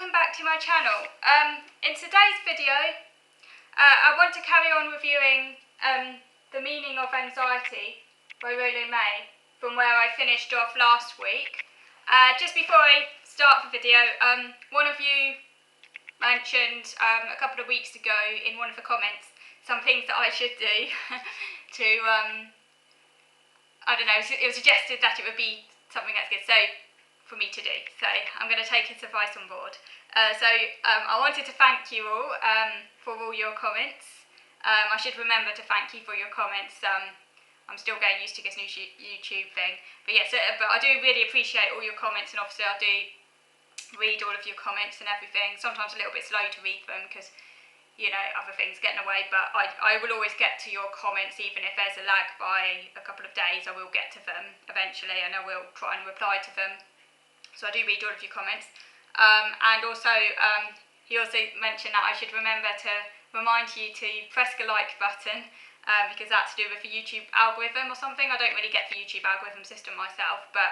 welcome back to my channel. In today's video, I want to carry on reviewing The Meaning of Anxiety by Rollo May from where I finished off last week. Just before I start the video, one of you mentioned a couple of weeks ago in one of the comments some things that I should do to, I don't know, it was suggested that it would be something that's good. So for me to do. So I'm going to take his advice on board. I wanted to thank you all for all your comments. I should remember to thank you for your comments. I'm still getting used to this new YouTube thing. But yes, but I do really appreciate all your comments, and obviously I do read all of your comments and everything. Sometimes a little bit slow to read them because, you know, other things get in the way, but I will always get to your comments. Even if there's a lag by a couple of days, I will get to them eventually, and I will try and reply to them. So I do read all of your comments. And also, he also mentioned that I should remember to remind you to press the like button, because that's to do with the YouTube algorithm or something. I don't really get the YouTube algorithm system myself, but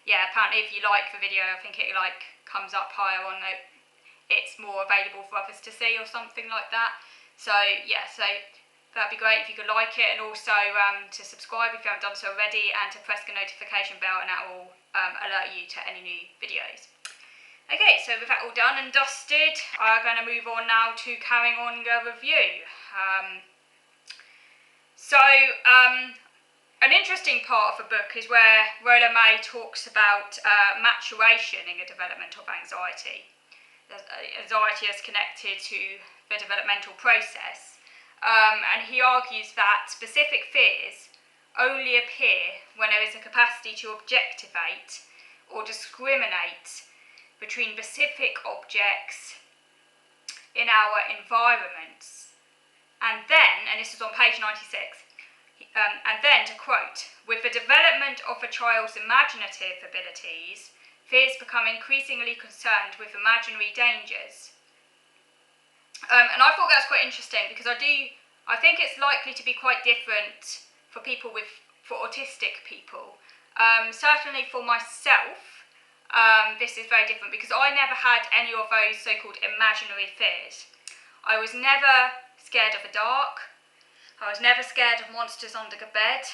yeah, apparently if you like the video, I think it comes up higher on it. It's more available for others to see or something like that. So yeah, so that'd be great if you could like it, and also to subscribe if you haven't done so already, and to press the notification bell, and that will alert you to any new videos. Okay, so with that all done and dusted, I'm going to move on now to carrying on the review. An interesting part of the book is where Rollo May talks about maturation in the development of anxiety. Anxiety is connected to the developmental process. And he argues that specific fears only appear when there is a capacity to objectivate or discriminate between specific objects in our environments. And then, and this is on page 96, and then, to quote, with the development of a child's imaginative abilities, fears become increasingly concerned with imaginary dangers. And I thought that was quite interesting, because I think it's likely to be quite different for autistic people. Certainly for myself, this is very different, because I never had any of those so-called imaginary fears. I was never scared of the dark. I was never scared of monsters under the bed.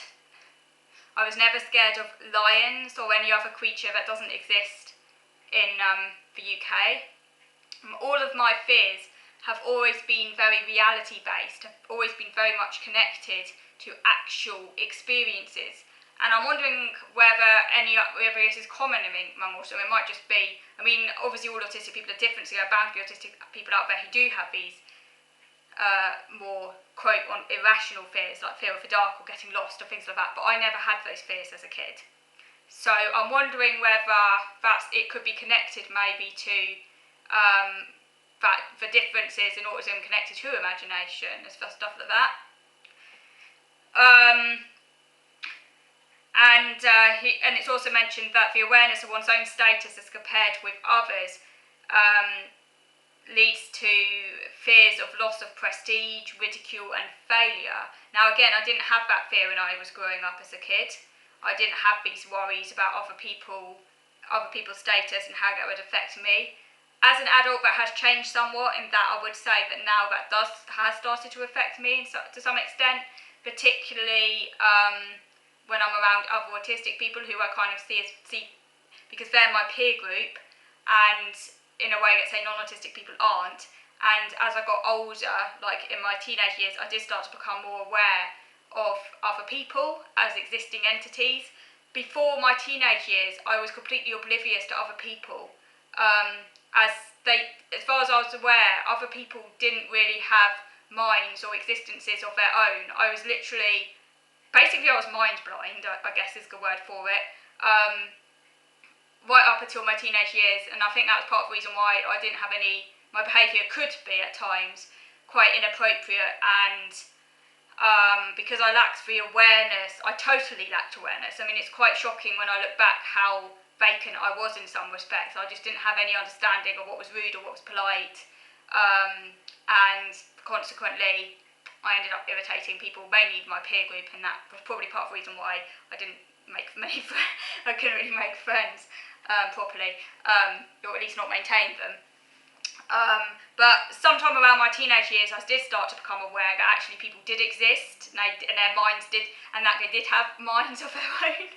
I was never scared of lions or any other creature that doesn't exist in the UK. All of my fears have always been very reality-based, have always been very much connected to actual experiences. And I'm wondering whether this is common among also. It might just be, I mean, obviously all autistic people are different, so there are bound to be autistic people out there who do have these more, quote, irrational fears, like fear of the dark or getting lost or things like that, but I never had those fears as a kid. So I'm wondering whether it could be connected maybe to the differences in autism connected to imagination and stuff like that. And it's also mentioned that the awareness of one's own status as compared with others leads to fears of loss of prestige, ridicule and failure. Now again, I didn't have that fear when I was growing up as a kid. I didn't have these worries about other people's status and how that would affect me. As an adult, that has changed somewhat, in that I would say that now that has started to affect me to some extent, particularly when I'm around other autistic people who I kind of see because they're my peer group, and in a way that say non-autistic people aren't. And as I got older, like in my teenage years, I did start to become more aware of other people as existing entities. Before my teenage years, I was completely oblivious to other people. As far as I was aware, other people didn't really have minds or existences of their own. I was literally, basically I was mind blind, I guess is the word for it, right up until my teenage years. And I think that was part of the reason why I didn't have my behaviour could be at times quite inappropriate, and because I lacked the awareness, I totally lacked awareness. I mean, it's quite shocking when I look back how vacant I was in some respects. I just didn't have any understanding of what was rude or what was polite, and consequently I ended up irritating people, mainly my peer group, and that was probably part of the reason why I didn't make many friends. I couldn't really make friends properly, or at least not maintain them. But sometime around my teenage years, I did start to become aware that actually people did exist, and their minds did, and that they did have minds of their own.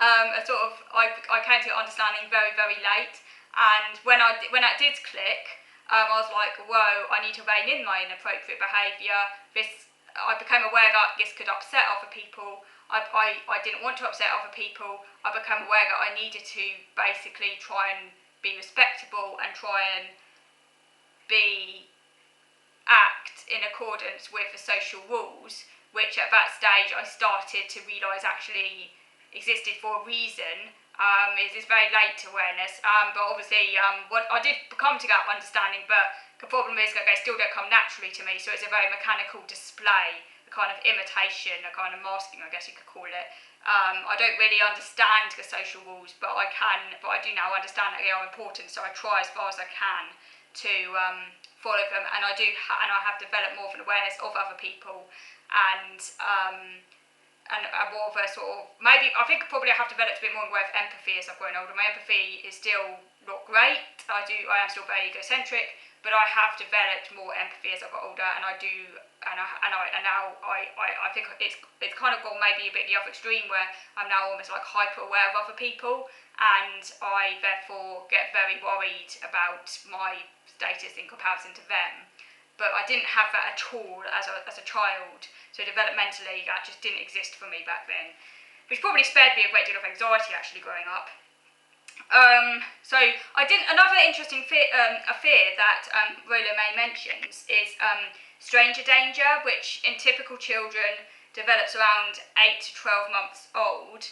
I came to understanding very, very late, and when that did click, I was like, whoa, I need to rein in my inappropriate behaviour. I became aware that this could upset other people. I didn't want to upset other people. I became aware that I needed to basically try and be respectable and try and act in accordance with the social rules, which at that stage I started to realise actually existed for a reason. It's very late awareness, but obviously what I did come to that understanding, but the problem is that they still don't come naturally to me, so it's a very mechanical display, a kind of imitation, a kind of masking, I guess you could call it. I don't really understand the social rules, but I do now understand that they are important, so I try as far as I can to follow them, and I have developed more of an awareness of other people, and more of a sort of, maybe I think probably I have developed a bit more in the way of empathy as I've grown older. My empathy is still not great. I am still very egocentric, but I have developed more empathy as I got older, and I think it's kind of gone maybe a bit the other extreme, where I'm now almost like hyper aware of other people, and I therefore get very worried about my status in comparison to them. But I didn't have that at all as a child, so developmentally that just didn't exist for me back then, which probably spared me a great deal of anxiety actually growing up. So I didn't. Another interesting fear that Rolla May mentions is stranger danger, which in typical children develops around 8 to 12 months old.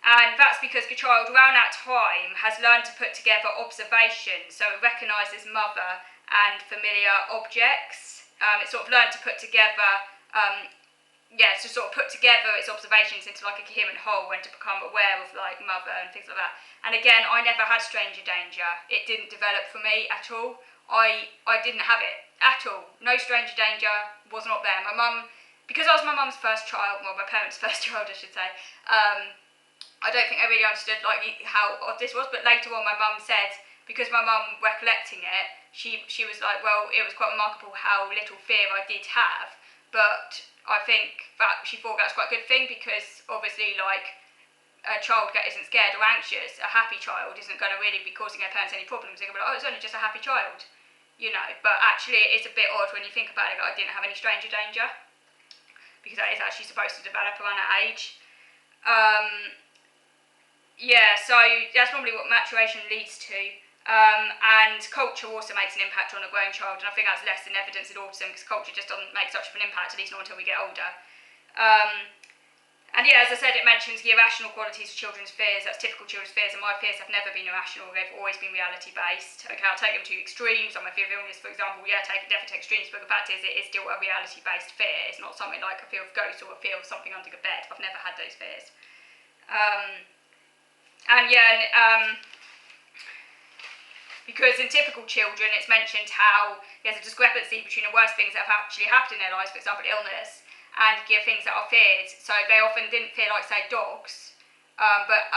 And that's because the child around that time has learned to put together observations, so it recognises mother and familiar objects. It sort of learned to put together, its observations into like a coherent whole, and to become aware of like mother and things like that. And again, I never had stranger danger. It didn't develop for me at all. I didn't have it at all. No stranger danger was not there. My mum, because I was my mum's first child, well, my parents' first child, I should say. I don't think I really understood like how odd this was, but later on my mum said, because my mum recollecting it, she was like, well, it was quite remarkable how little fear I did have, but I think that she thought that's quite a good thing, because obviously like a child that isn't scared or anxious, a happy child, isn't going to really be causing their parents any problems. They're going to be like, oh, it's only just a happy child, you know. But actually it's a bit odd when you think about it that I didn't have any stranger danger, because that is actually supposed to develop around that age. So that's normally what maturation leads to. And culture also makes an impact on a growing child, and I think that's less in evidence in autism, because culture just doesn't make such of an impact, at least not until we get older. As I said, it mentions the irrational qualities of children's fears. That's typical children's fears, and my fears have never been irrational, they've always been reality-based. Okay, I'll take them to extremes. On my fear of illness, for example, definitely take extremes, but the fact is it is still a reality-based fear. It's not something like a fear of ghosts or a fear of something under the bed. I've never had those fears. Because in typical children, it's mentioned how there's a discrepancy between the worst things that have actually happened in their lives, for example, illness, and the things that are feared. So they often didn't fear, like, say, dogs, but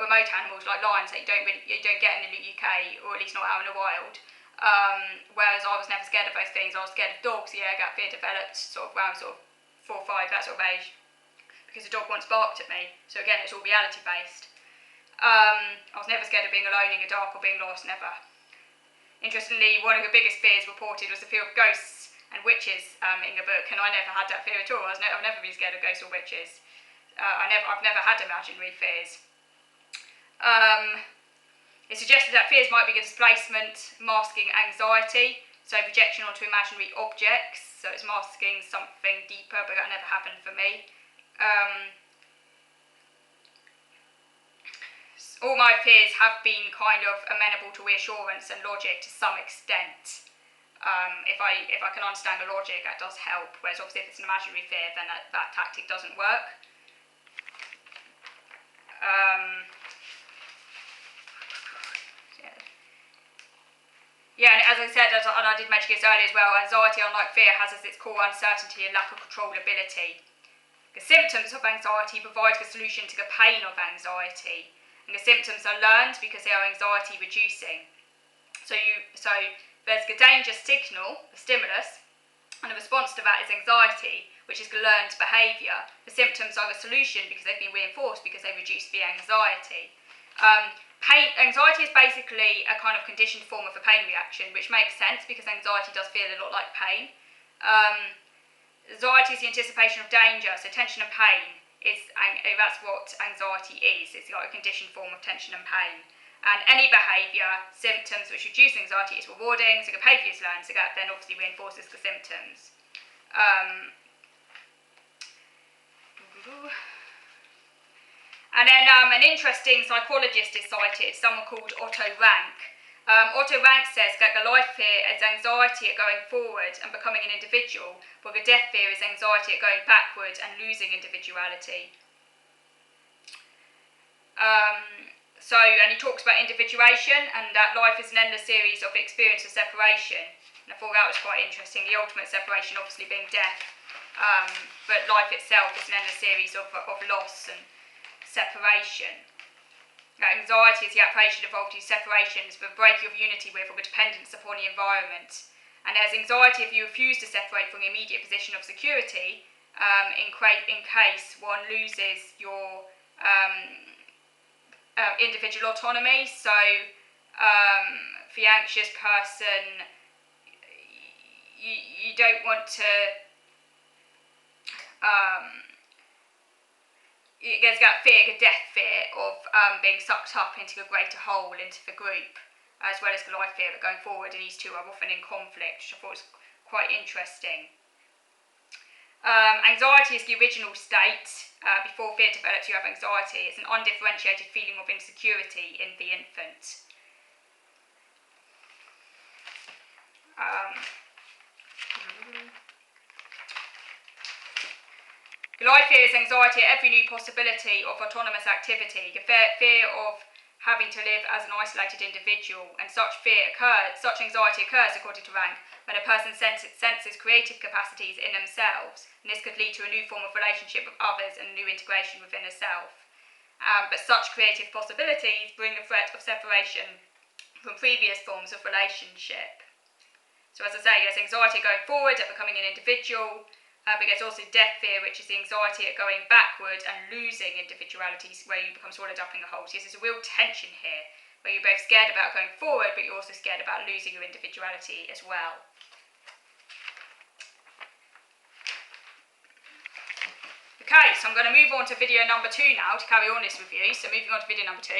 remote animals like lions that you don't get in the UK, or at least not out in the wild. Whereas I was never scared of those things. I was scared of dogs. That fear developed sort of around 4 or 5, that sort of age, because a dog once barked at me. So again, it's all reality based. I was never scared of being alone in the dark or being lost, never. Interestingly, one of the biggest fears reported was the fear of ghosts and witches in the book, and I never had that fear at all. I've never been scared of ghosts or witches. I've never had imaginary fears. It suggested that fears might be a displacement masking anxiety, so projection onto imaginary objects, so it's masking something deeper, but that never happened for me. All my fears have been kind of amenable to reassurance and logic to some extent. If I can understand the logic, that does help, whereas obviously if it's an imaginary fear, then that tactic doesn't work. And as I said, and I did mention this earlier as well, anxiety, unlike fear, has as its core uncertainty and lack of controllability. The symptoms of anxiety provide the solution to the pain of anxiety, and the symptoms are learned because they are anxiety reducing. So there's a danger signal, a stimulus, and the response to that is anxiety, which is learned behaviour. The symptoms are a solution because they've been reinforced because they reduce the anxiety. Anxiety is basically a kind of conditioned form of a pain reaction, which makes sense because anxiety does feel a lot like pain. Anxiety is the anticipation of danger, so tension and pain that's what anxiety is. It's like a conditioned form of tension and pain. And any behaviour, symptoms which reduce anxiety is rewarding, so the behaviour is learned, so that then obviously reinforces the symptoms. And then an interesting psychologist is cited, someone called Otto Rank. Otto Rank says that the life fear is anxiety at going forward and becoming an individual, while the death fear is anxiety at going backward and losing individuality. And he talks about individuation and that life is an endless series of experience of separation. And I thought that was quite interesting, the ultimate separation obviously being death, but life itself is an endless series of loss and separation. Anxiety is the apprehension involved in separations, the breaking of unity with or the dependence upon the environment. And there's anxiety if you refuse to separate from the immediate position of security, in case one loses your individual autonomy. So the anxious person, you don't want to there's that fear, the death fear of being sucked up into a greater whole, into the group, as well as the life fear of going forward, and these two are often in conflict, which I thought was quite interesting. Anxiety is the original state. Before fear develops, you have anxiety. It's an undifferentiated feeling of insecurity in the infant. Life fear is anxiety at every new possibility of autonomous activity, the fear of having to live as an isolated individual, and such anxiety occurs, according to Rank, when a person senses creative capacities in themselves, and this could lead to a new form of relationship with others and a new integration within a self. But such creative possibilities bring the threat of separation from previous forms of relationship. So as I say, there's anxiety going forward at becoming an individual, but there's also death fear, which is the anxiety at going backward and losing individualities, where you become swallowed up in the whole. So there's a real tension here, where you're both scared about going forward, but you're also scared about losing your individuality as well. Okay, so I'm going to move on to video number 2 now to carry on this review. So moving on to video number 2.